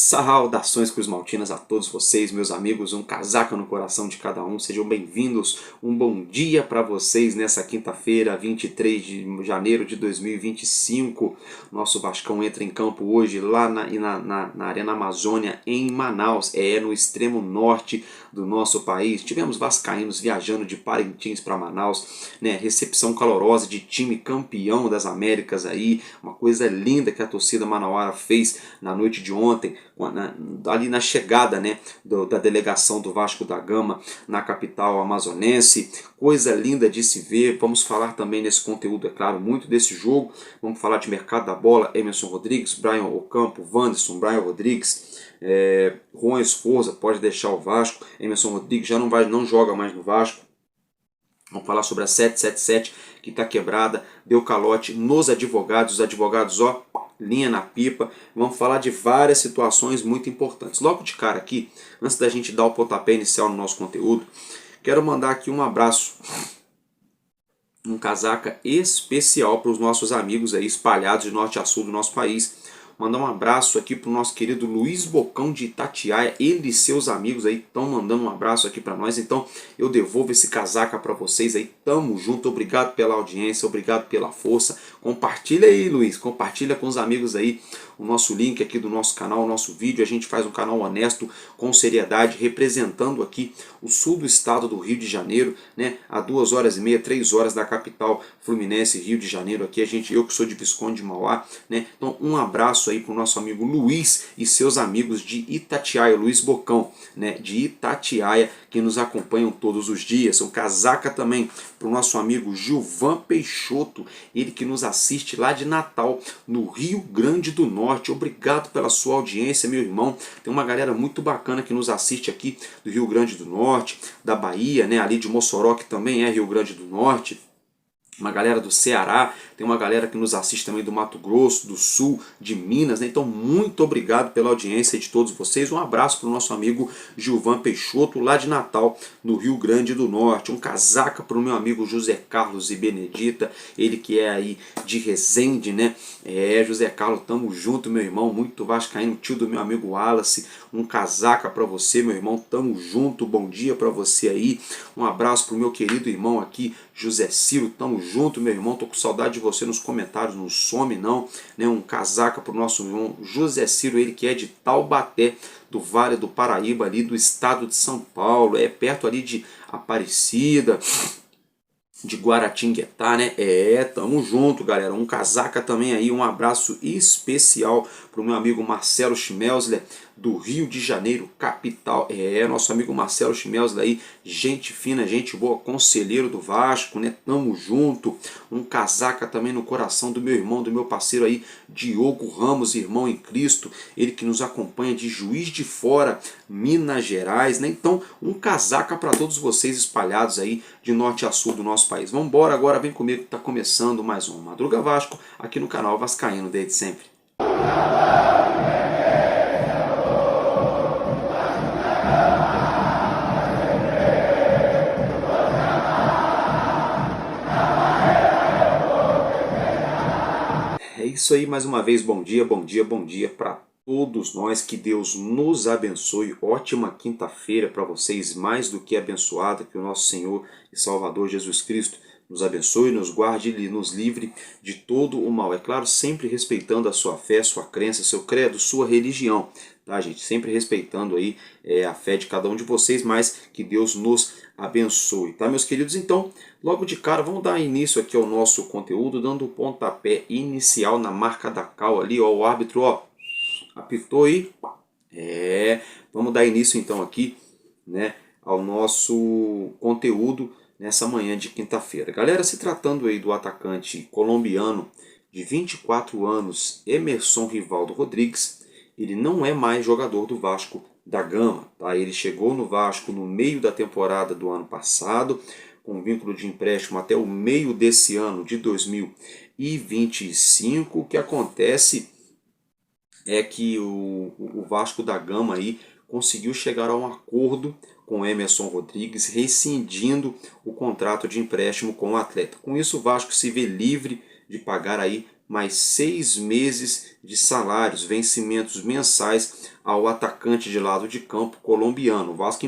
Saudações cruzmaltinas a todos vocês, meus amigos, um casaca no coração de cada um, sejam bem-vindos, um bom dia para vocês nessa quinta-feira, 23 de janeiro de 2025. Nosso Vascão entra em campo hoje lá na Arena Amazônia, em Manaus, no extremo norte do nosso país. Tivemos vascaínos viajando de Parintins para Manaus, né? Recepção calorosa de time campeão das Américas aí, uma coisa linda que a torcida manauara fez na noite de ontem, ali na chegada, né, da delegação do Vasco da Gama na capital amazonense. Coisa linda de se ver. Vamos falar também nesse conteúdo, é claro, muito desse jogo. Vamos falar de mercado da bola, Emerson Rodrigues, Brian Ocampo, Wanderson, Brian Rodrigues, Juan Esforza pode deixar o Vasco, Emerson Rodrigues já não joga mais no Vasco. Vamos falar sobre a 777 que está quebrada, deu calote nos advogados, os advogados, linha na pipa. Vamos falar de várias situações muito importantes. Logo de cara aqui, antes da gente dar o pontapé inicial no nosso conteúdo, quero mandar aqui um abraço, um casaca especial para os nossos amigos aí espalhados de norte a sul do nosso país. Mandar um abraço aqui para o nosso querido Luiz Bocão de Itatiaia. Ele e seus amigos aí estão mandando um abraço aqui para nós. Então eu devolvo esse casaca para vocês aí. Tamo junto. Obrigado pela audiência. Obrigado pela força. Compartilha aí, Luiz. Compartilha com os amigos aí o nosso link aqui do nosso canal, o nosso vídeo. A gente faz um canal honesto, com seriedade, representando aqui o sul do estado do Rio de Janeiro, né? A 2h30, 3 horas da capital fluminense, Rio de Janeiro. Aqui eu que sou de Visconde de Mauá, né? Então um abraço aí para o nosso amigo Luiz e seus amigos de Itatiaia, Luiz Bocão, né, de Itatiaia, que nos acompanham todos os dias. Um casaca também para o nosso amigo Gilvan Peixoto, ele que nos assiste lá de Natal, no Rio Grande do Norte. Obrigado pela sua audiência, meu irmão. Tem uma galera muito bacana que nos assiste aqui do Rio Grande do Norte, da Bahia, né, ali de Mossoró, que também é Rio Grande do Norte. Uma galera do Ceará, tem uma galera que nos assiste também do Mato Grosso, do Sul, de Minas, né? Então muito obrigado pela audiência de todos vocês. Um abraço para o nosso amigo Gilvan Peixoto, lá de Natal, no Rio Grande do Norte. Um casaca para o meu amigo José Carlos e Benedita, ele que é aí de Resende, né? José Carlos, tamo junto, meu irmão, muito vascaíno, tio do meu amigo Wallace. Um casaca para você, meu irmão, tamo junto, bom dia para você aí. Um abraço para o meu querido irmão aqui, José Ciro, tamo junto, meu irmão, tô com saudade de você nos comentários, não some não, né? Um casaca pro nosso irmão José Ciro, ele que é de Taubaté, do Vale do Paraíba, ali do estado de São Paulo, perto ali de Aparecida, de Guaratinguetá, né? Tamo junto, galera. Um casaca também aí, um abraço especial pro meu amigo Marcelo Schmelzler, do Rio de Janeiro, capital. Nosso amigo Marcelo Schmelzler aí, gente fina, gente boa, conselheiro do Vasco, né? Tamo junto. Um casaca também no coração do meu irmão, do meu parceiro aí, Diogo Ramos, irmão em Cristo, ele que nos acompanha de Juiz de Fora, Minas Gerais, né? Então, um casaca para todos vocês espalhados aí de norte a sul do nosso país. Vamos embora agora, vem comigo que tá começando mais um Madruga Vasco aqui no canal Vascaíno desde sempre. É isso aí, mais uma vez, bom dia, bom dia, bom dia para todos nós, que Deus nos abençoe. Ótima quinta-feira para vocês, mais do que abençoada, que o nosso Senhor e Salvador Jesus Cristo nos abençoe, nos guarde e nos livre de todo o mal. É claro, sempre respeitando a sua fé, sua crença, seu credo, sua religião, tá, gente? Sempre respeitando aí a fé de cada um de vocês, mas que Deus nos abençoe, tá, meus queridos? Então, logo de cara, vamos dar início aqui ao nosso conteúdo, dando o pontapé inicial na marca da cal ali, ó, o árbitro, ó, apitou aí. Vamos dar início então aqui, né, ao nosso conteúdo nessa manhã de quinta-feira. Galera, se tratando aí do atacante colombiano de 24 anos, Emerson Rivaldo Rodrigues, ele não é mais jogador do Vasco da Gama, tá? Ele chegou no Vasco no meio da temporada do ano passado, com vínculo de empréstimo até o meio desse ano de 2025. O que acontece é que o Vasco da Gama aí conseguiu chegar a um acordo com Emerson Rodrigues, rescindindo o contrato de empréstimo com o atleta. Com isso, o Vasco se vê livre de pagar aí mais 6 meses de salários, vencimentos mensais ao atacante de lado de campo colombiano. O Vasco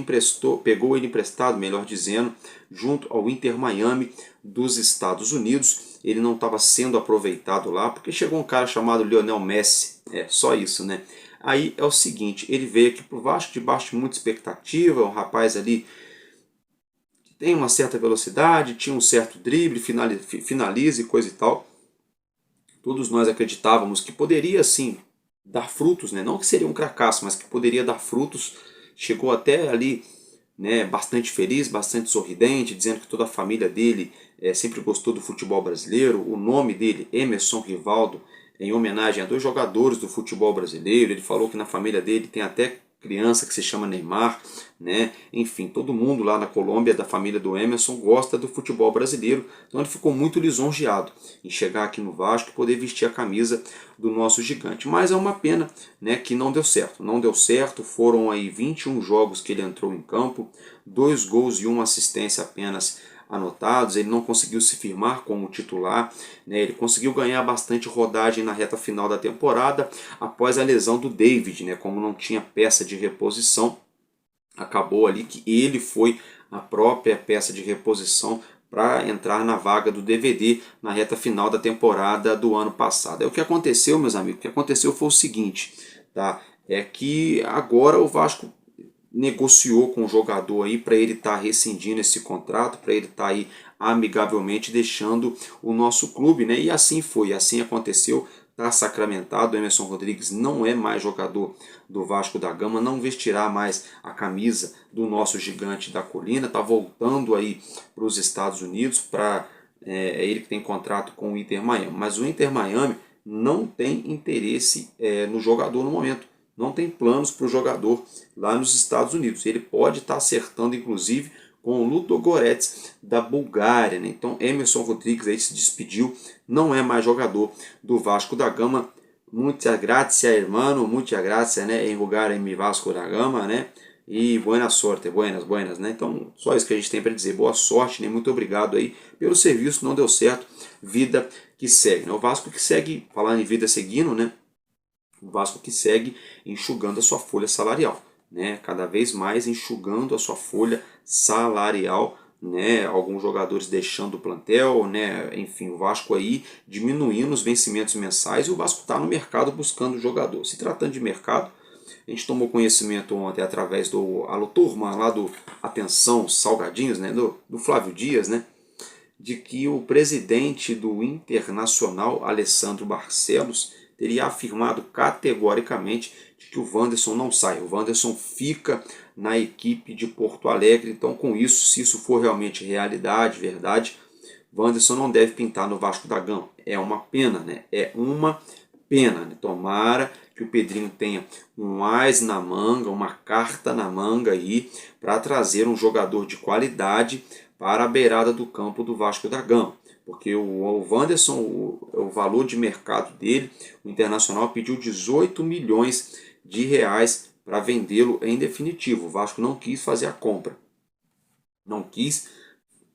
pegou ele emprestado, melhor dizendo, junto ao Inter Miami dos Estados Unidos. Ele não estava sendo aproveitado lá porque chegou um cara chamado Lionel Messi. Só isso, né? Aí é o seguinte, ele veio aqui pro Vasco debaixo de muita expectativa, um rapaz ali que tem uma certa velocidade, tinha um certo drible, finaliza e coisa e tal. Todos nós acreditávamos que poderia sim dar frutos, né? Não que seria um cracasso, mas que poderia dar frutos. Chegou até ali, né, bastante feliz, bastante sorridente, dizendo que toda a família dele sempre gostou do futebol brasileiro. O nome dele, Emerson Rivaldo, em homenagem a 2 jogadores do futebol brasileiro. Ele falou que na família dele tem até criança que se chama Neymar, né? Enfim, todo mundo lá na Colômbia, da família do Emerson, gosta do futebol brasileiro. Então ele ficou muito lisonjeado em chegar aqui no Vasco e poder vestir a camisa do nosso gigante. Mas é uma pena, né, que não deu certo. Não deu certo, foram aí 21 jogos que ele entrou em campo, 2 gols e 1 assistência apenas anotados. Ele não conseguiu se firmar como titular, né? Ele conseguiu ganhar bastante rodagem na reta final da temporada após a lesão do David, né? Como não tinha peça de reposição, acabou ali que ele foi a própria peça de reposição para entrar na vaga do DVD na reta final da temporada do ano passado. O que aconteceu, meus amigos, o que aconteceu foi o seguinte, tá? É que agora o Vasco negociou com o jogador aí para ele estar rescindindo esse contrato, para ele estar aí amigavelmente deixando o nosso clube, né? E assim foi, assim aconteceu. Está sacramentado, o Emerson Rodrigues não é mais jogador do Vasco da Gama, não vestirá mais a camisa do nosso gigante da colina, está voltando aí para os Estados Unidos, ele que tem contrato com o Inter Miami, mas o Inter Miami não tem interesse no jogador no momento, não tem planos para o jogador lá nos Estados Unidos. Ele pode estar acertando, inclusive, com o Ludogorets da Bulgária, né? Então Emerson Rodrigues aí se despediu, não é mais jogador do Vasco da Gama. Muchas gracias, hermano, muchas gracias, né, em jogar em mi Vasco da Gama, né? E buena sorte, buenas, né? Então, só isso que a gente tem para dizer. Boa sorte, né? Muito obrigado aí pelo serviço, não deu certo. Vida que segue, né? O Vasco que segue, falando em vida seguindo, né? O Vasco que segue enxugando a sua folha salarial, né? Cada vez mais enxugando a sua folha salarial, né? Alguns jogadores deixando o plantel, né? Enfim, o Vasco aí diminuindo os vencimentos mensais e o Vasco está no mercado buscando jogador. Se tratando de mercado, a gente tomou conhecimento ontem através do Alô Turma, lá do Atenção Salgadinhos, né? do Flávio Dias, né? De que o presidente do Internacional, Alessandro Barcelos, teria afirmado categoricamente de que o Wanderson não sai. O Wanderson fica na equipe de Porto Alegre. Então, com isso, se isso for realmente realidade, verdade, Wanderson não deve pintar no Vasco da Gama. É uma pena, né? É uma pena, né? Tomara que o Pedrinho tenha um ás na manga, uma carta na manga aí para trazer um jogador de qualidade para a beirada do campo do Vasco da Gama. Porque o Wanderson, o valor de mercado dele, o Internacional pediu 18 milhões de reais para vendê-lo em definitivo. O Vasco não quis fazer a compra. Não quis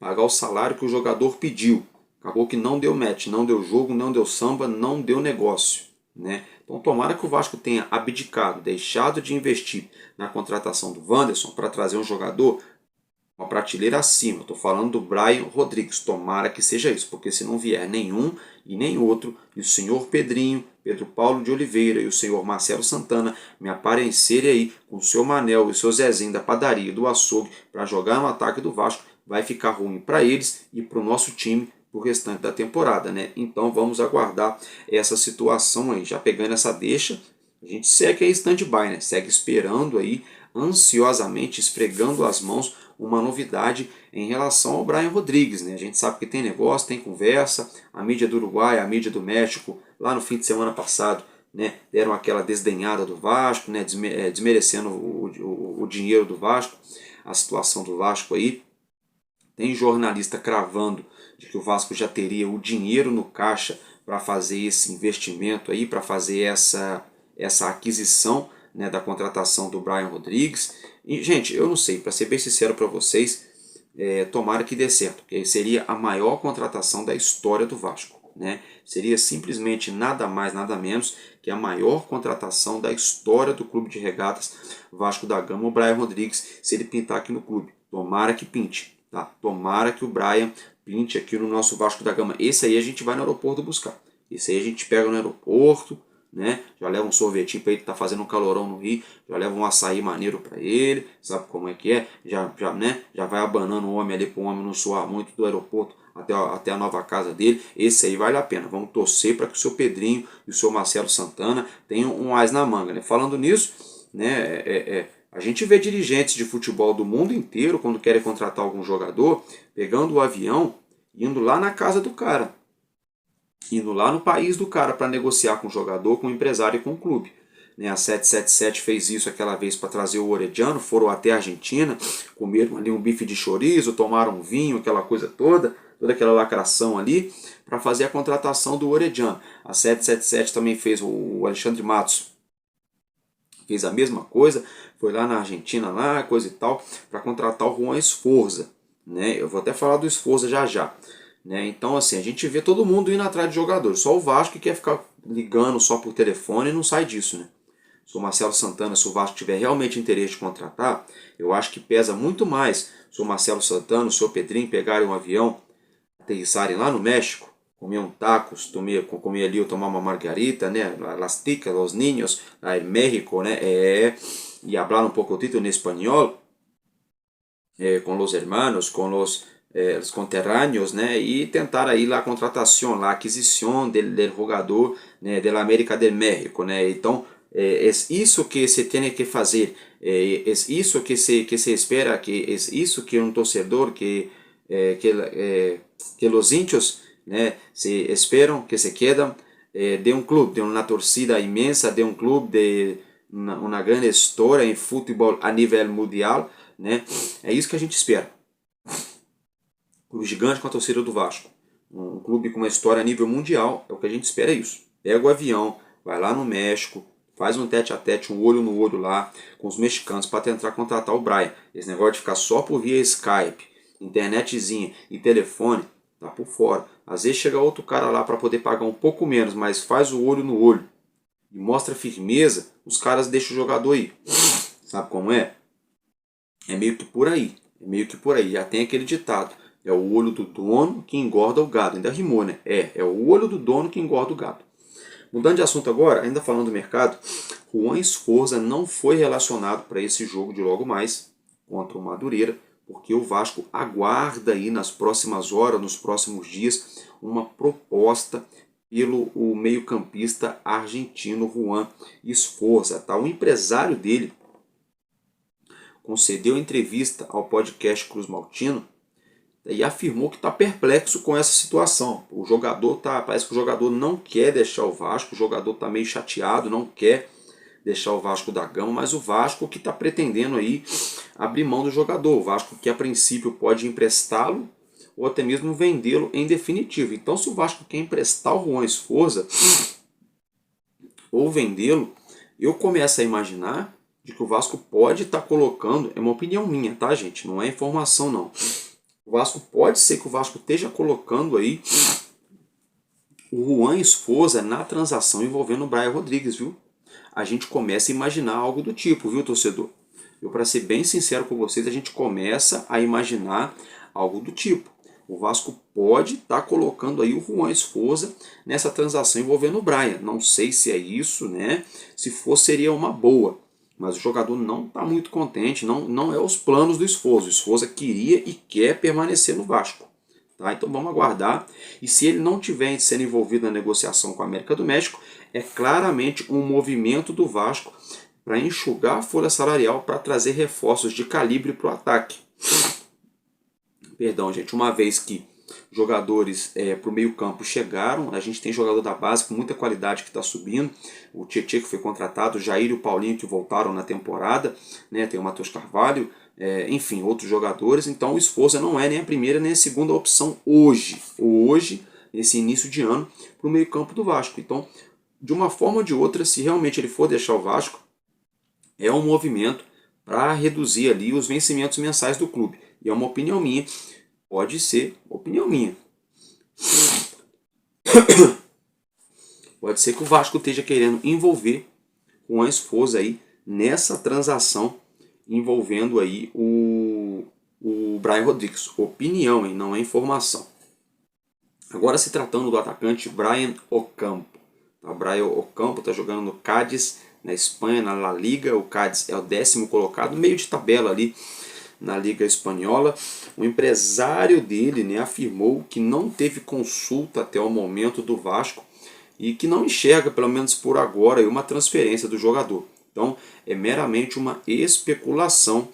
pagar o salário que o jogador pediu. Acabou que não deu match, não deu jogo, não deu samba, não deu negócio, né? Então tomara que o Vasco tenha abdicado, deixado de investir na contratação do Wanderson para trazer um jogador uma prateleira acima. Estou falando do Brian Rodrigues. Tomara que seja isso, porque se não vier nenhum e nem outro, e o senhor Pedrinho, Pedro Paulo de Oliveira e o senhor Marcelo Santana me aparecerem aí com o seu Manel e o seu Zezinho da padaria do açougue para jogar no ataque do Vasco, vai ficar ruim para eles e para o nosso time o restante da temporada, né? Então vamos aguardar essa situação aí. Já pegando essa deixa, a gente segue aí stand-by, né? Segue esperando aí ansiosamente, esfregando as mãos, uma novidade em relação ao Brian Rodrigues, né? A gente sabe que tem negócio, tem conversa, a mídia do Uruguai, a mídia do México, lá no fim de semana passado, né, deram aquela desdenhada do Vasco, né, desmerecendo o dinheiro do Vasco, a situação do Vasco aí. Tem jornalista cravando de que o Vasco já teria o dinheiro no caixa para fazer esse investimento aí, para fazer essa aquisição, né, da contratação do Brian Rodrigues. E, gente, eu não sei, para ser bem sincero para vocês, tomara que dê certo, porque seria a maior contratação da história do Vasco. Né? Seria simplesmente nada mais, nada menos que a maior contratação da história do Clube de Regatas Vasco da Gama, o Brian Rodrigues, se ele pintar aqui no clube. Tomara que pinte, tá? Tomara que o Brian pinte aqui no nosso Vasco da Gama. Esse aí a gente vai no aeroporto buscar. Esse aí a gente pega no aeroporto, né? Já leva um sorvetinho para ele que tá fazendo um calorão no Rio, já leva um açaí maneiro para ele, sabe como é que é? Já vai abanando o homem ali para o homem não suar muito do aeroporto até a nova casa dele. Esse aí vale a pena. Vamos torcer para que o seu Pedrinho e o seu Marcelo Santana tenham um ás na manga, né? Falando nisso, né? A gente vê dirigentes de futebol do mundo inteiro, quando querem contratar algum jogador, pegando o avião, indo lá na casa do cara, indo lá no país do cara para negociar com o jogador, com o empresário e com o clube. A 777 fez isso aquela vez para trazer o Orediano, foram até a Argentina, comeram ali um bife de chorizo, tomaram um vinho, aquela coisa toda aquela lacração ali, para fazer a contratação do Orediano. A 777 também fez, o Alexandre Matos fez a mesma coisa, foi lá na Argentina, lá, coisa e tal, para contratar o Juan Esforza. Né? Eu vou até falar do Esforza já já. Né? Então, assim, a gente vê todo mundo indo atrás de jogadores. Só o Vasco que quer ficar ligando só por telefone e não sai disso. Né? Se o Marcelo Santana, se o Vasco tiver realmente interesse de contratar, eu acho que pesa muito mais se o Marcelo Santana, o seu Pedrinho pegarem um avião, aterrissarem lá no México, comer um tacos, comer ali ou tomar uma margarita, né? Las ticas, los niños, lá em México, né? E hablar um pouquinho em espanhol, com los hermanos, com los conterrâneos, né? E tentar aí a contratação, a aquisição del jogador, né? Da América del México, né? Então, é isso que se tem que fazer, é isso que se espera, que é isso que um torcedor, que os hinchos, né, se esperam, que se quedam de um clube, de uma torcida imensa, de um clube de uma grande história em futebol a nível mundial, né? É isso que a gente espera. Clube gigante com a torcida do Vasco, um clube com uma história a nível mundial, é o que a gente espera, é isso. Pega o avião, vai lá no México, faz um tete-a-tete, um olho no olho lá com os mexicanos para tentar contratar o Brian. Esse negócio de ficar só por via Skype, internetzinha e telefone, tá por fora. Às vezes chega outro cara lá para poder pagar um pouco menos, mas faz o olho no olho e mostra firmeza, os caras deixam o jogador aí. Sabe como é? É meio que por aí. É meio que por aí. Já tem aquele ditado. É o olho do dono que engorda o gado. Ainda rimou, né? É o olho do dono que engorda o gado. Mudando de assunto agora, ainda falando do mercado, Juan Esforza não foi relacionado para esse jogo de logo mais contra o Madureira, porque o Vasco aguarda aí nas próximas horas, nos próximos dias, uma proposta pelo meio-campista argentino Juan Esforza. Tá? O empresário dele concedeu entrevista ao podcast Cruz Maltino e afirmou que está perplexo com essa situação. O jogador parece que o jogador não quer deixar o Vasco, o jogador está meio chateado, não quer deixar o Vasco da Gama, mas o Vasco que está pretendendo aí abrir mão do jogador. O Vasco que a princípio pode emprestá-lo ou até mesmo vendê-lo em definitivo. Então, se o Vasco quer emprestar o Juan Esforza ou vendê-lo, eu começo a imaginar de que o Vasco pode estar colocando, é uma opinião minha, tá, gente? Não é informação, não. O Vasco pode ser que o Vasco esteja colocando aí o Juan Esforza na transação envolvendo o Brian Rodrigues, viu? A gente começa a imaginar algo do tipo, viu, torcedor? Eu, para ser bem sincero com vocês, a gente começa a imaginar algo do tipo. O Vasco pode estar colocando aí o Juan Esforza nessa transação envolvendo o Brian. Não sei se é isso, né? Se for, seria uma boa. Mas o jogador não está muito contente, não é os planos do Esforza. O Esforza queria e quer permanecer no Vasco. Tá? Então vamos aguardar. E se ele não tiver sendo envolvido na negociação com a América do México, é claramente um movimento do Vasco para enxugar a folha salarial para trazer reforços de calibre para o ataque. Perdão, gente, uma vez que jogadores para o meio campo chegaram, a gente tem jogador da base com muita qualidade que está subindo, o Tietchan que foi contratado, o Jair e o Paulinho que voltaram na temporada, né? Tem o Matheus Carvalho, enfim, outros jogadores. Então o Esforza não é nem a primeira nem a segunda opção hoje, nesse início de ano, para o meio campo do Vasco. Então, de uma forma ou de outra, se realmente ele for deixar o Vasco, é um movimento para reduzir ali os vencimentos mensais do clube. E é uma opinião minha, pode ser opinião minha. Pode ser que o Vasco esteja querendo envolver com a esposa aí nessa transação envolvendo aí o Brian Rodrigues. Opinião, hein? Não é informação. Agora se tratando do atacante Brian Ocampo. O Brian Ocampo está jogando no Cádiz, na Espanha, na La Liga. O Cádiz é o 10º colocado, meio de tabela ali na Liga Espanhola. O empresário dele, né, afirmou que não teve consulta até o momento do Vasco e que não enxerga, pelo menos por agora, uma transferência do jogador. Então é meramente uma especulação.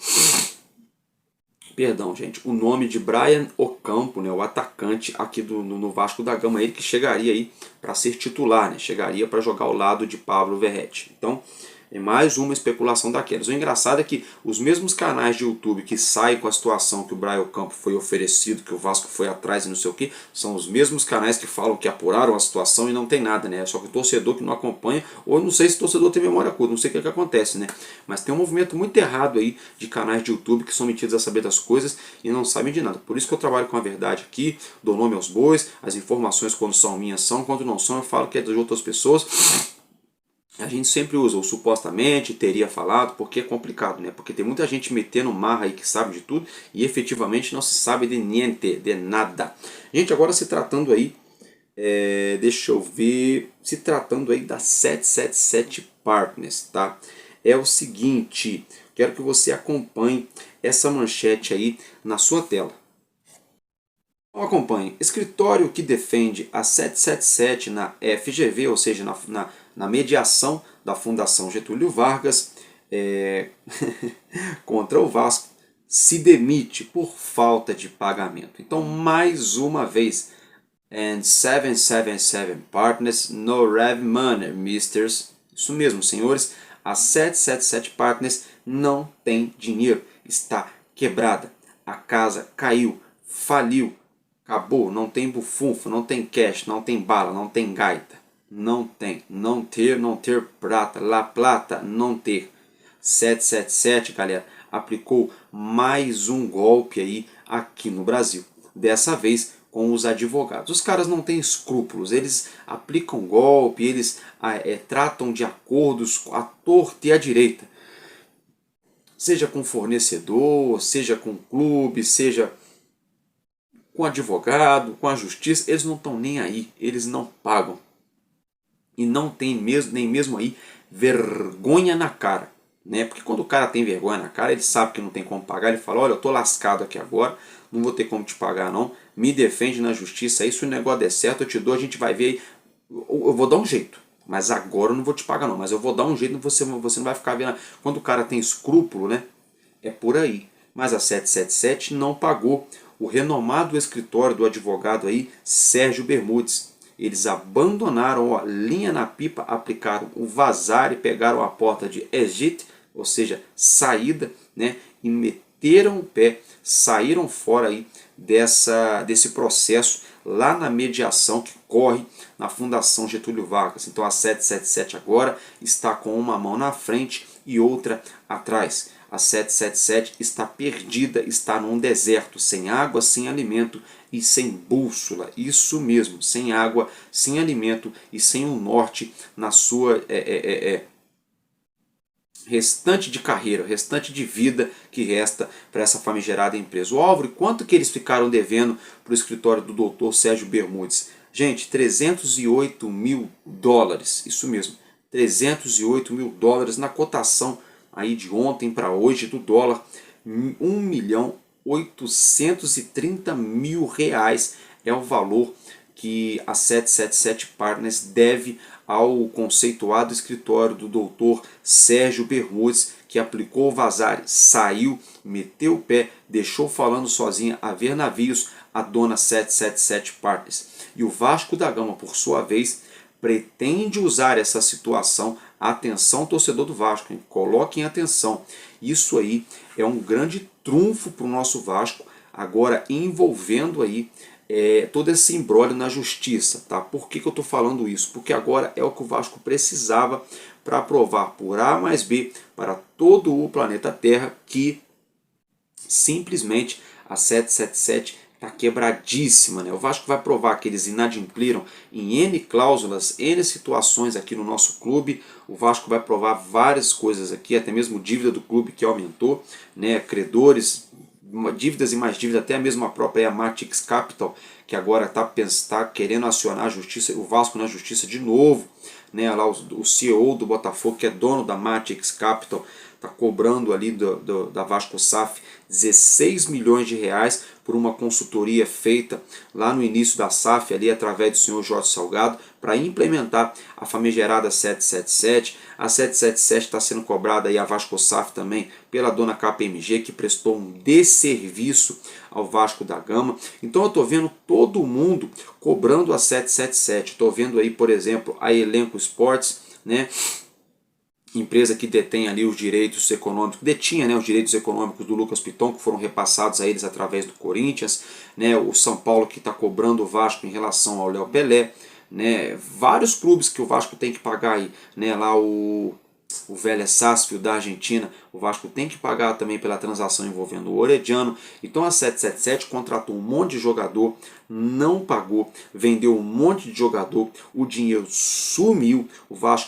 Perdão, gente, o nome de Brian Ocampo, né, o atacante aqui no Vasco da Gama, ele que chegaria aí para ser titular, né, chegaria para jogar ao lado de Pablo Verratti. Então, é mais uma especulação daquelas. O engraçado é que os mesmos canais de YouTube que saem com a situação que o Brian Ocampo foi oferecido, que o Vasco foi atrás e não sei o que, são os mesmos canais que falam que apuraram a situação e não tem nada, né? Só que o torcedor que não acompanha, ou não sei se o torcedor tem memória curta, não sei o que acontece, né? Mas tem um movimento muito errado aí de canais de YouTube que são metidos a saber das coisas e não sabem de nada. Por isso que eu trabalho com a verdade aqui, dou nome aos bois, as informações quando são minhas são, quando não são eu falo que é de outras pessoas. A gente sempre usa o supostamente, teria falado, porque é complicado, né? Porque tem muita gente metendo marra aí que sabe de tudo e efetivamente não se sabe de niente, de nada. Gente, agora se tratando aí, deixa eu ver, se tratando aí da 777 Partners, tá? É o seguinte, quero que você acompanhe essa manchete aí na sua tela. Então acompanhe, escritório que defende a 777 na FGV, ou seja, na mediação da Fundação Getúlio Vargas contra o Vasco, se demite por falta de pagamento. Então, mais uma vez, and 777 Partners no rev money, misters. Isso mesmo, senhores, a 777 Partners não tem dinheiro, está quebrada, a casa caiu, faliu, acabou, não tem bufunfo, não tem cash, não tem bala, não tem gaita. Não tem, não ter prata, la plata, não ter. 777, galera, aplicou mais um golpe aí aqui no Brasil. Dessa vez com os advogados. Os caras não têm escrúpulos, eles aplicam golpe, eles tratam de acordos à torta e à direita. Seja com fornecedor, seja com clube, seja com advogado, com a justiça, eles não estão nem aí, eles não pagam. E não tem mesmo, nem mesmo aí vergonha na cara, né? Porque quando o cara tem vergonha na cara, ele sabe que não tem como pagar, ele fala, olha, eu tô lascado aqui agora, não vou ter como te pagar não, me defende na justiça aí, se o negócio der certo, eu te dou, a gente vai ver aí, eu vou dar um jeito, mas agora eu não vou te pagar não, mas eu vou dar um jeito, você não vai ficar vendo. Quando o cara tem escrúpulo, né? É por aí. Mas a 777 não pagou. O renomado escritório do advogado aí, Sérgio Bermudes, eles abandonaram a linha na pipa, aplicaram o vazar e pegaram a porta de exit, ou seja, saída, né, e meteram o pé, saíram fora aí desse processo lá na mediação que corre na Fundação Getúlio Vargas. Então a 777 agora está com uma mão na frente e outra atrás. A 777 está perdida, está num deserto, sem água, sem alimento e sem bússola. Isso mesmo, sem água, sem alimento e sem um norte na sua restante de carreira, restante de vida que resta para essa famigerada empresa. O Álvaro, quanto que eles ficaram devendo para o escritório do Dr. Sérgio Bermudes? Gente, 308 mil dólares, isso mesmo, 308 mil dólares na cotação aí de ontem para hoje do dólar, 1.830.000 reais é o valor que a 777 Partners deve ao conceituado escritório do Dr. Sérgio Bermudes, que aplicou o vazare, saiu, meteu o pé, deixou falando sozinha a ver navios a dona 777 Partners. E o Vasco da Gama, por sua vez, pretende usar essa situação. Atenção, torcedor do Vasco, hein? Coloquem atenção. Isso aí é um grande trunfo para o nosso Vasco, agora envolvendo aí todo esse imbróglio na justiça. Tá? Por que eu estou falando isso? Porque agora é o que o Vasco precisava para provar por A mais B para todo o planeta Terra que simplesmente a 777 está quebradíssima, né? O Vasco vai provar que eles inadimpliram em N cláusulas, N situações aqui no nosso clube. O Vasco vai provar várias coisas aqui, até mesmo dívida do clube que aumentou, né? Credores, dívidas e mais dívidas, até mesmo a própria Matix Capital, que agora está querendo acionar a justiça, o Vasco na justiça de novo, né? Lá o CEO do Botafogo, que é dono da Matix Capital, está cobrando ali da Vasco SAF 16 milhões de reais por uma consultoria feita lá no início da SAF, ali através do senhor Jorge Salgado, para implementar a famigerada 777. A 777 está sendo cobrada aí, a Vasco SAF também, pela dona KPMG, que prestou um desserviço ao Vasco da Gama. Então eu estou vendo todo mundo cobrando a 777. Estou vendo aí, por exemplo, a Elenco Esportes, né? Empresa que detém ali os direitos econômicos, detinha, né, os direitos econômicos do Lucas Piton, que foram repassados a eles através do Corinthians, né, o São Paulo que está cobrando o Vasco em relação ao Léo Pelé, né, vários clubes que o Vasco tem que pagar aí, né, lá o Vélez Sarsfield da Argentina, o Vasco tem que pagar também pela transação envolvendo o Orediano. Então a 777 contratou um monte de jogador, não pagou, vendeu um monte de jogador, o dinheiro sumiu,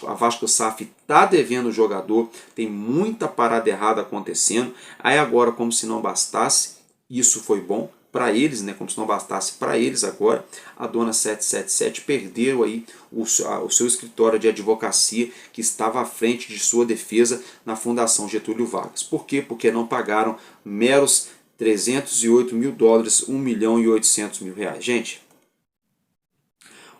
a Vasco SAF está devendo o jogador, tem muita parada errada acontecendo. Aí agora, como se não bastasse, isso foi bom para eles, né, como se não bastasse para eles agora, a dona 777 perdeu aí o seu escritório de advocacia que estava à frente de sua defesa na Fundação Getúlio Vargas. Por quê? Porque não pagaram meros 308 mil dólares, 1 milhão e 800 mil reais. Gente,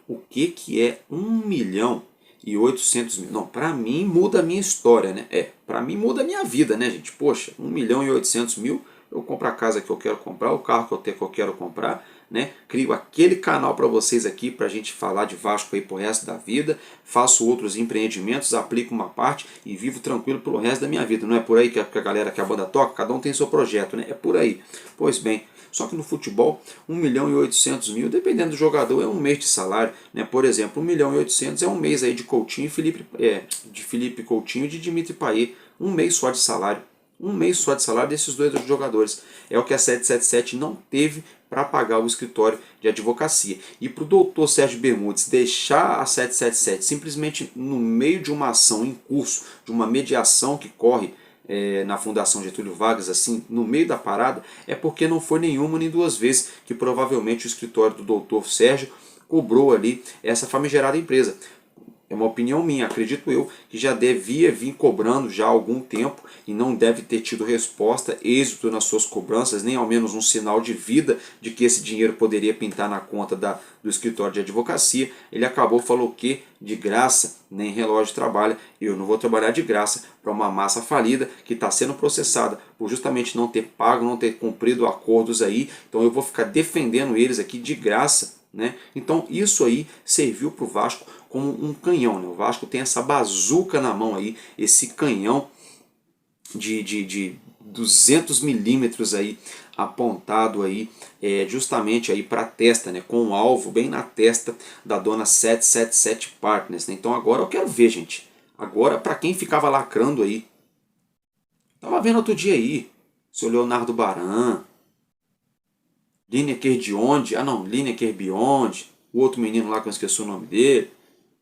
o que é 1 milhão e 800 mil? Não, para mim muda a minha história, né? Para mim muda a minha vida, né, gente? Poxa, 1 milhão e 800 mil, eu compro a casa que eu quero comprar, o carro que eu quero comprar, né? Crio aquele canal para vocês aqui para a gente falar de Vasco aí pro resto da vida, faço outros empreendimentos, aplico uma parte e vivo tranquilo pelo resto da minha vida. Não é por aí que a galera, que a banda toca, cada um tem seu projeto, né? É por aí. Pois bem, só que no futebol, 1 milhão e 800 mil, dependendo do jogador, é um mês de salário, né? Por exemplo, 1 milhão e 800 é um mês aí de Coutinho, de Felipe Coutinho e de Dimitri Payet, um mês só de salário. Um mês só de salário desses dois jogadores. É o que a 777 não teve para pagar o escritório de advocacia. E para o doutor Sérgio Bermudes deixar a 777 simplesmente no meio de uma ação em curso, de uma mediação que corre na Fundação Getúlio Vargas, assim, no meio da parada, é porque não foi nenhuma nem duas vezes que provavelmente o escritório do doutor Sérgio cobrou ali essa famigerada empresa. É uma opinião minha, acredito eu, que já devia vir cobrando já há algum tempo e não deve ter tido resposta, êxito nas suas cobranças, nem ao menos um sinal de vida de que esse dinheiro poderia pintar na conta do escritório de advocacia. Ele acabou, falou que de graça nem relógio trabalha, eu não vou trabalhar de graça para uma massa falida que está sendo processada por justamente não ter pago, não ter cumprido acordos aí, então eu vou ficar defendendo eles aqui de graça, né? Então isso aí serviu para o Vasco como um canhão, né? O Vasco tem essa bazuca na mão aí, esse canhão de 200 milímetros aí apontado aí justamente aí para a testa, né? Com um alvo bem na testa da dona 777 Partners, né? Então agora eu quero ver, gente. Agora, para quem ficava lacrando aí, tava vendo outro dia aí, seu Leonardo Baran, Lineker Beyond, Lineker Beyond, o outro menino lá que eu esqueci o nome dele,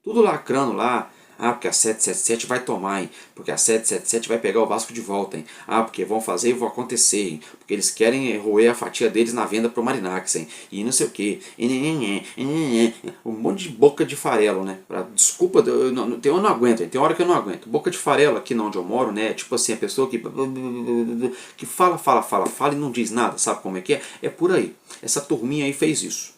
tudo lacrando lá. Ah, porque a 777 vai tomar, hein? Porque a 777 vai pegar o Vasco de volta, hein? Ah, porque vão fazer e vão acontecer, hein? Porque eles querem roer a fatia deles na venda pro Marinax, hein? E não sei o que. Um monte de boca de farelo, né? Desculpa, eu não aguento, hein? Tem hora que eu não aguento. Boca de farelo aqui onde eu moro, né? Tipo assim, a pessoa que fala e não diz nada, sabe como é que é? É por aí. Essa turminha aí fez isso.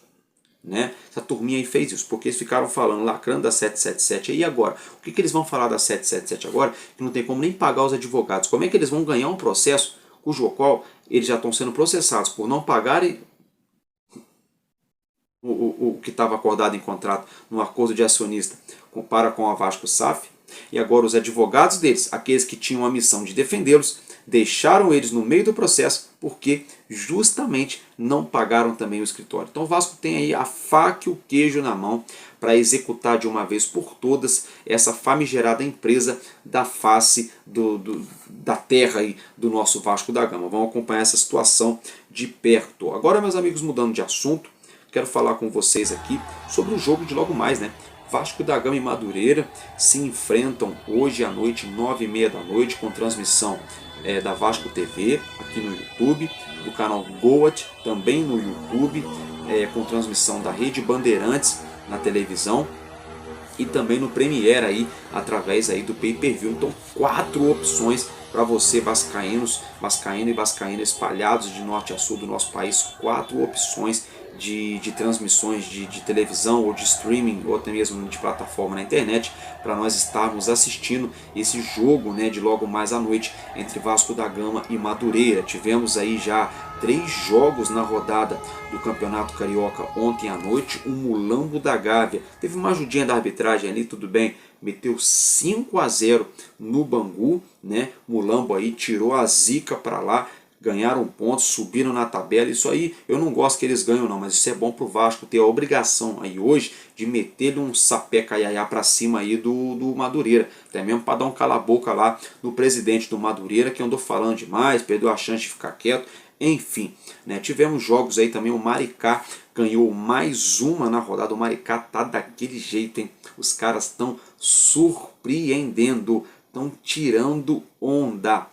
Né? Essa turminha aí fez isso, porque eles ficaram falando, lacrando da 777, e agora? O que eles vão falar da 777 agora? Que não tem como nem pagar os advogados. Como é que eles vão ganhar um processo cujo qual eles já estão sendo processados por não pagarem o que estava acordado em contrato no acordo de acionista para com a Vasco SAF, e agora os advogados deles, aqueles que tinham a missão de defendê-los, deixaram eles no meio do processo porque justamente não pagaram também o escritório. Então o Vasco tem aí a faca e o queijo na mão para executar de uma vez por todas essa famigerada empresa da face da terra aí do nosso Vasco da Gama. Vamos acompanhar essa situação de perto. Agora, meus amigos, mudando de assunto, quero falar com vocês aqui sobre o jogo de logo mais, né? Vasco da Gama e Madureira se enfrentam hoje à noite, 9h30 da noite, com transmissão da Vasco TV, aqui no YouTube, do canal Goat, também no YouTube, com transmissão da Rede Bandeirantes na televisão e também no Premiere aí, através aí do pay-per-view. Então 4 opções para você, vascaíno e vascaína espalhados de norte a sul do nosso país, 4 opções de transmissões de televisão ou de streaming ou até mesmo de plataforma na internet para nós estarmos assistindo esse jogo, né, de logo mais à noite entre Vasco da Gama e Madureira. Tivemos aí já 3 jogos na rodada do Campeonato Carioca ontem à noite. O Mulambo da Gávea teve uma ajudinha da arbitragem ali, tudo bem, meteu 5-0 no Bangu, né? Mulambo aí tirou a zica para lá, ganharam pontos, subiram na tabela. Isso aí eu não gosto que eles ganham não, mas isso é bom pro Vasco ter a obrigação aí hoje de meter um sapé caiaiá para cima aí do Madureira, até mesmo para dar um cala-boca lá no presidente do Madureira, que andou falando demais, perdeu a chance de ficar quieto. Enfim, né, tivemos jogos aí também. O Maricá ganhou mais uma na rodada. O Maricá tá daquele jeito, hein? Os caras estão surpreendendo, estão tirando onda,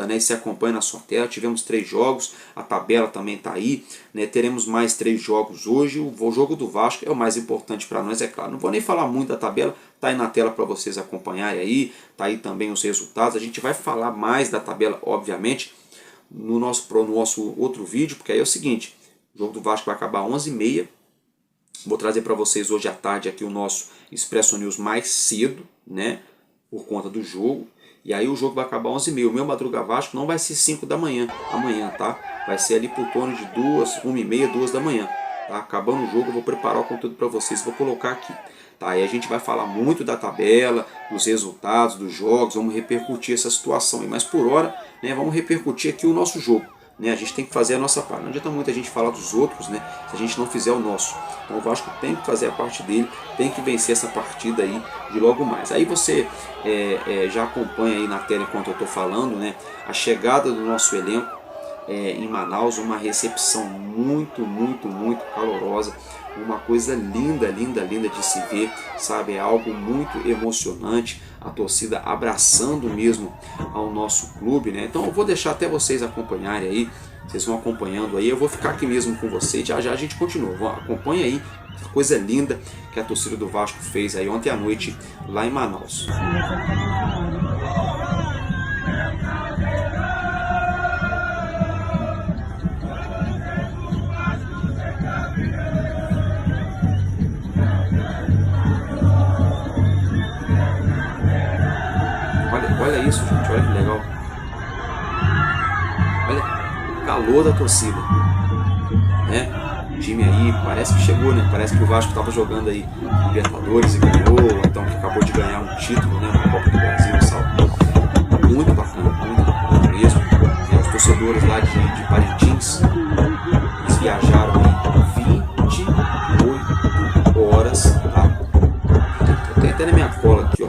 né? Se acompanha na sua tela. Tivemos 3 jogos, a tabela também tá aí, né? Teremos mais 3 jogos hoje. O jogo do Vasco é o mais importante para nós, é claro. Não vou nem falar muito da tabela, tá aí na tela para vocês acompanharem aí. Tá aí também os resultados. A gente vai falar mais da tabela, obviamente, no nosso outro vídeo, porque aí é o seguinte: o jogo do Vasco vai acabar às 11h30. Vou trazer para vocês hoje à tarde aqui o nosso Expresso News mais cedo, né, por conta do jogo. E aí o jogo vai acabar às 11h30. O meu Madruga Vasco não vai ser 5 da manhã amanhã, tá? Vai ser ali por torno de 1h30, 2 da manhã, tá? Acabando o jogo eu vou preparar o conteúdo para vocês, vou colocar aqui, tá? Aí a gente vai falar muito da tabela, dos resultados, dos jogos, vamos repercutir essa situação aí. Mas por hora, né, vamos repercutir aqui o nosso jogo, né? A gente tem que fazer a nossa parte. Não adianta muito a gente falar dos outros, né, se a gente não fizer o nosso. Então o Vasco tem que fazer a parte dele, tem que vencer essa partida aí de logo mais. Aí você já acompanha aí na tela enquanto eu estou falando, né, a chegada do nosso elenco em Manaus, uma recepção muito calorosa, uma coisa linda de se ver, sabe? É algo muito emocionante, a torcida abraçando mesmo ao nosso clube, né? Então eu vou deixar até vocês acompanharem aí, vocês vão acompanhando aí, eu vou ficar aqui mesmo com vocês, já a gente continua. Acompanha aí a coisa linda que a torcida do Vasco fez aí ontem à noite lá em Manaus. Olha isso, gente, olha que legal. Olha o calor da torcida, né? O time aí parece que chegou, né? Parece que o Vasco estava jogando aí Libertadores e ganhou, ou então que acabou de ganhar um título, né? Uma Copa do Brasil, sabe? Muito bacana mesmo. E os torcedores lá de Parintins, eles viajaram aí 28 horas, tá? Tem até na minha cola aqui, ó.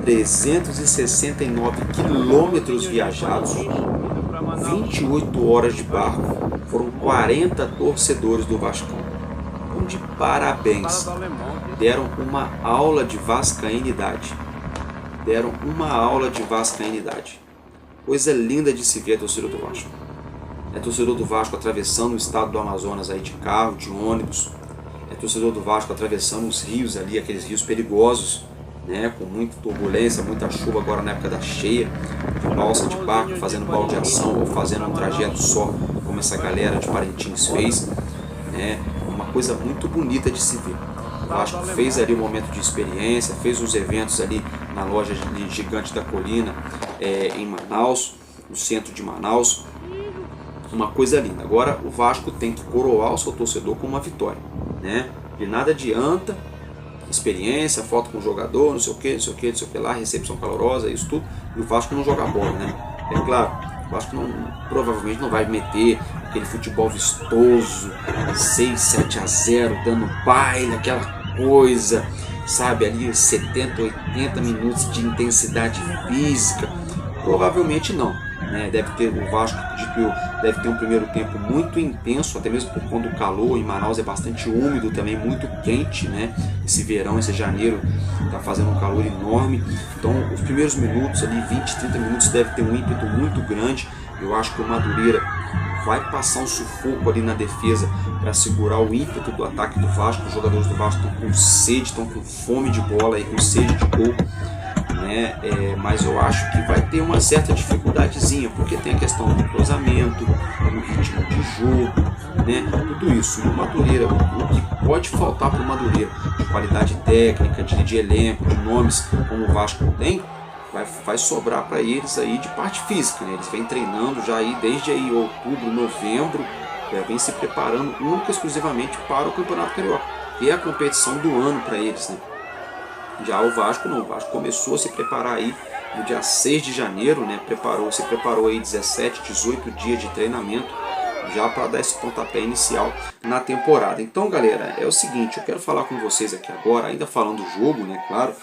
369 quilômetros viajados, 28 horas de barco, foram 40 torcedores do Vascão. Então, de parabéns, deram uma aula de vascainidade, coisa linda de se ver a torcida do Vasco. É torcedor do Vasco atravessando o estado do Amazonas aí de carro, de ônibus, é torcedor do Vasco atravessando os rios ali, aqueles rios perigosos, né, com muita turbulência, muita chuva agora na época da cheia, de balsa de barco, fazendo baldeação ou fazendo um trajeto só, como essa galera de Parintins fez, né, uma coisa muito bonita de se ver. O Vasco fez ali um momento de experiência, fez uns eventos ali na loja de Gigante da Colina, em Manaus, no centro de Manaus, uma coisa linda. Agora o Vasco tem que coroar o seu torcedor com uma vitória, né? De nada adianta experiência, foto com o jogador, não sei o que lá, recepção calorosa, isso tudo, e o Vasco não joga bola, né? É claro, o Vasco provavelmente não vai meter aquele futebol vistoso, 6, 7 a 0, dando baile, aquela coisa, sabe, ali 70, 80 minutos de intensidade física. Provavelmente não. Né? Deve ter o Vasco, acredito eu, deve ter um primeiro tempo muito intenso, até mesmo por conta do calor. Em Manaus é bastante úmido também, muito quente, né? Esse verão, esse janeiro está fazendo um calor enorme. Então os primeiros minutos ali, 20, 30 minutos, deve ter um ímpeto muito grande. Eu acho que o Madureira vai passar um sufoco ali na defesa para segurar o ímpeto do ataque do Vasco. Os jogadores do Vasco estão com sede, estão com fome de bola, e com sede de gol. Né? Mas eu acho que vai ter uma certa dificuldadezinha, porque tem a questão do cruzamento, do ritmo de jogo, né? Tudo isso. E o Madureira, o que pode faltar para o Madureira de qualidade técnica, de elenco, de nomes como o Vasco tem, vai sobrar para eles aí de parte física. Né? Eles vêm treinando já aí desde aí outubro, novembro, vem se preparando única e exclusivamente para o Campeonato Carioca, que é a competição do ano para eles, né? Já o Vasco não, o Vasco começou a se preparar aí no dia 6 de janeiro, né? Se preparou aí 17, 18 dias de treinamento já para dar esse pontapé inicial na temporada. Então, galera, é o seguinte, eu quero falar com vocês aqui agora, ainda falando do jogo, né, claro,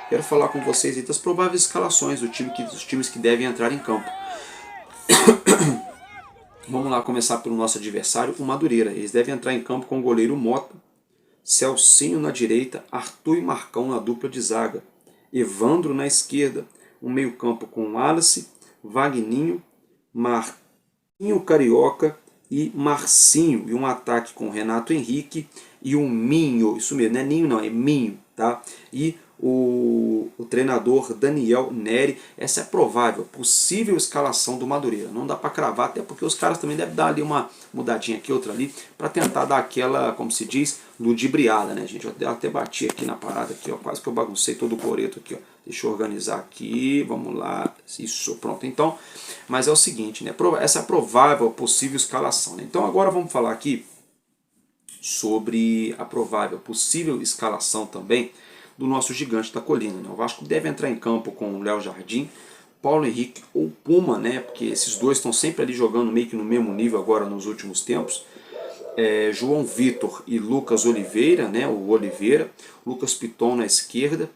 quero falar com vocês aí das prováveis escalações dos times que devem entrar em campo. Vamos lá começar pelo nosso adversário, o Madureira. Eles devem entrar em campo com o goleiro Mota, Celcinho na direita, Arthur e Marcão na dupla de zaga, Evandro na esquerda, um meio campo com Wallace, Vagninho, Marquinho Carioca e Marcinho, e um ataque com Renato Henrique e um Minho, isso mesmo, não é Ninho não, é Minho, tá? E o treinador Daniel Neri. Essa é a provável, possível escalação do Madureira. Não dá para cravar, até porque os caras também devem dar ali uma mudadinha aqui, outra ali, para tentar dar aquela, como se diz, ludibriada, né, gente? Eu até bati aqui na parada, aqui, ó, quase que eu baguncei todo o coreto aqui, ó. Deixa eu organizar aqui, vamos lá, isso, pronto. Então, mas é o seguinte, né? Essa é a provável, possível escalação, né? Então agora vamos falar aqui sobre a provável, possível escalação também do nosso gigante da colina. Né? O Vasco deve entrar em campo com o Léo Jardim, Paulo Henrique ou Puma, né? Porque esses dois estão sempre ali jogando meio que no mesmo nível agora nos últimos tempos. João Vitor e Lucas Oliveira, né? O Oliveira, Lucas Piton na esquerda,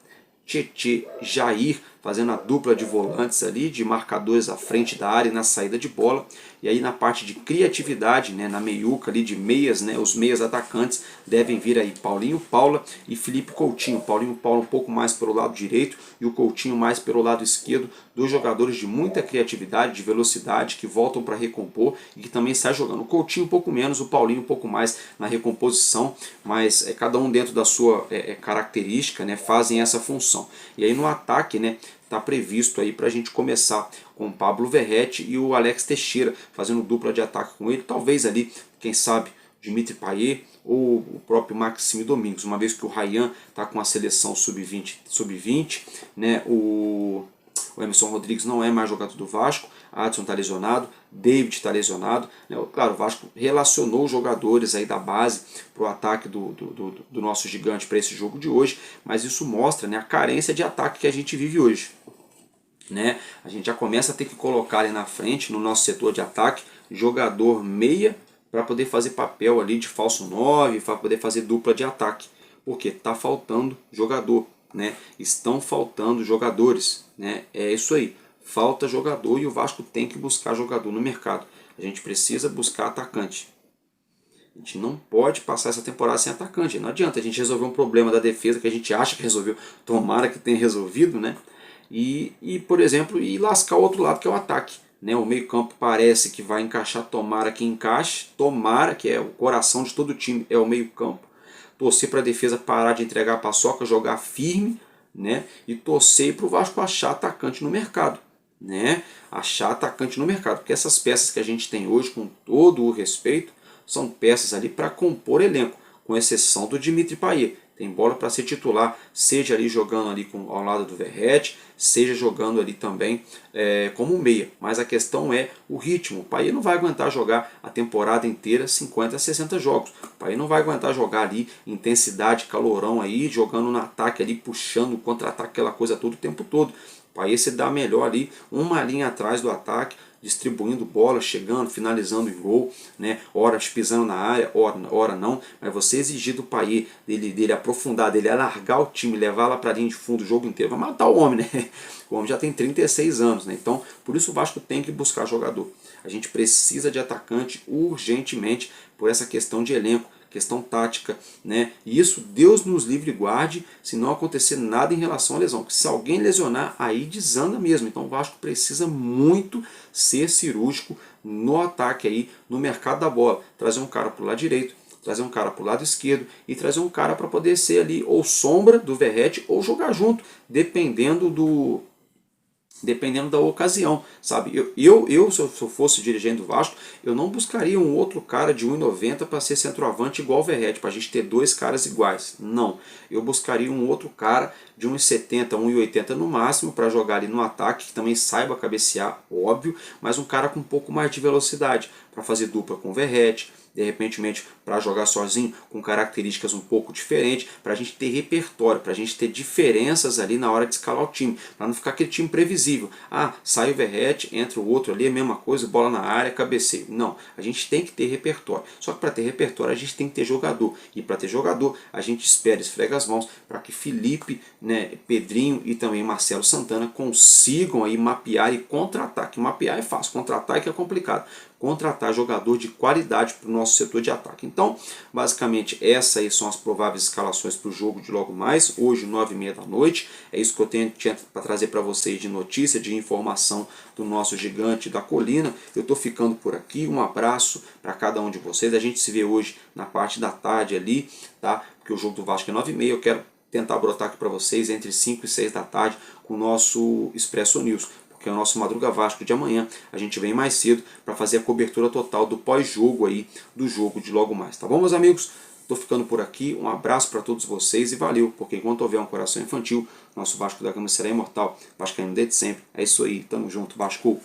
Tietê, Jair, fazendo a dupla de volantes ali, de marcadores à frente da área e na saída de bola. E aí na parte de criatividade, né, na meiuca ali de meias, né, os meias atacantes devem vir aí Paulinho Paula e Felipe Coutinho. Paulinho Paula um pouco mais pelo lado direito e o Coutinho mais pelo lado esquerdo. Dois jogadores de muita criatividade, de velocidade, que voltam para recompor e que também sai jogando. O Coutinho um pouco menos, o Paulinho um pouco mais na recomposição, mas cada um dentro da sua característica, né, fazem essa função. E aí no ataque, né, está previsto aí para a gente começar com o Pablo Verrete e o Alex Teixeira fazendo dupla de ataque com ele, talvez ali, quem sabe, Dimitri Payet ou o próprio Maxime Domingos, uma vez que o Ryan está com a seleção sub-20, né, o Emerson Rodrigues não é mais jogador do Vasco, Adson está lesionado, David está lesionado, né? Claro, o Vasco relacionou os jogadores aí da base para o ataque do nosso gigante para esse jogo de hoje, mas isso mostra, né, a carência de ataque que a gente vive hoje. Né? A gente já começa a ter que colocar ali na frente, no nosso setor de ataque, jogador meia para poder fazer papel ali de falso 9, para poder fazer dupla de ataque, porque está faltando jogador, né? Estão faltando jogadores, né? É isso aí, falta jogador e o Vasco tem que buscar jogador no mercado. A gente precisa buscar atacante. A gente não pode passar essa temporada sem atacante. Não adianta a gente resolver um problema da defesa que a gente acha que resolveu, tomara que tenha resolvido, né? E por exemplo, lascar o outro lado que é o ataque. Né? O meio campo parece que vai encaixar, tomara que encaixe, tomara que é o coração de todo o time, é o meio campo. Torcer para a defesa parar de entregar a paçoca, jogar firme, né? E torcer para o Vasco achar atacante no mercado. Né? Achar atacante no mercado, porque essas peças que a gente tem hoje, com todo o respeito, são peças ali para compor elenco, com exceção do Dimitri Payet. Tem bola para ser titular, seja ali jogando ali ao lado do Verrete, seja jogando ali também como meia. Mas a questão é o ritmo. O Payet não vai aguentar jogar a temporada inteira 50 a 60 jogos. O Payet não vai aguentar jogar ali intensidade, calorão aí, jogando no ataque ali, puxando contra-ataque, aquela coisa todo o tempo todo. O Payet se dá melhor ali, uma linha atrás do ataque, distribuindo bola, chegando, finalizando em gol, né? Ora pisando na área, ora não, mas você exigir do Payet, dele aprofundar, dele alargar o time, levar lá para a linha de fundo o jogo inteiro, vai matar o homem, né? O homem já tem 36 anos, né? Então, por isso o Vasco tem que buscar jogador. A gente precisa de atacante urgentemente por essa questão de elenco, questão tática, né? E isso Deus nos livre e guarde se não acontecer nada em relação à lesão. Porque se alguém lesionar, aí desanda mesmo. Então o Vasco precisa muito ser cirúrgico no ataque aí, no mercado da bola. Trazer um cara para o lado direito, trazer um cara para o lado esquerdo e trazer um cara para poder ser ali ou sombra do Verratti ou jogar junto, dependendo da ocasião, sabe? Se eu fosse dirigente do Vasco, eu não buscaria um outro cara de 1,90 para ser centroavante igual o Verratti, para a gente ter dois caras iguais. Não. Eu buscaria um outro cara de 1,70, 1,80 no máximo para jogar ali no ataque, que também saiba cabecear, óbvio, mas um cara com um pouco mais de velocidade, para fazer dupla com o Verratti, de repente para jogar sozinho com características um pouco diferentes, para a gente ter repertório, para a gente ter diferenças ali na hora de escalar o time, para não ficar aquele time previsível. Ah, sai o Verratti, entra o outro ali, a mesma coisa, bola na área, cabeceio. Não, a gente tem que ter repertório. Só que para ter repertório a gente tem que ter jogador. E para ter jogador a gente espera, esfrega as mãos para que Felipe, né, Pedrinho e também Marcelo Santana consigam aí mapear e contra-ataque. Mapear é fácil, contra-ataque é complicado. Contratar jogador de qualidade para o nosso setor de ataque. Então, basicamente, essas aí são as prováveis escalações para o jogo de logo mais, hoje, 9h30 da noite. É isso que eu tinha para trazer para vocês de notícia, de informação do nosso gigante da colina. Eu estou ficando por aqui, um abraço para cada um de vocês. A gente se vê hoje na parte da tarde ali, tá? Porque o jogo do Vasco é 9h30, eu quero tentar brotar aqui para vocês entre 5 e 6 da tarde com o nosso Expresso News, que é o nosso Madruga Vasco de amanhã. A gente vem mais cedo para fazer a cobertura total do pós-jogo aí, do jogo de logo mais. Tá bom, meus amigos? Estou ficando por aqui. Um abraço para todos vocês e valeu, porque enquanto houver um coração infantil, nosso Vasco da Gama será imortal. Vascaíno desde sempre. É isso aí. Tamo junto, Vasco.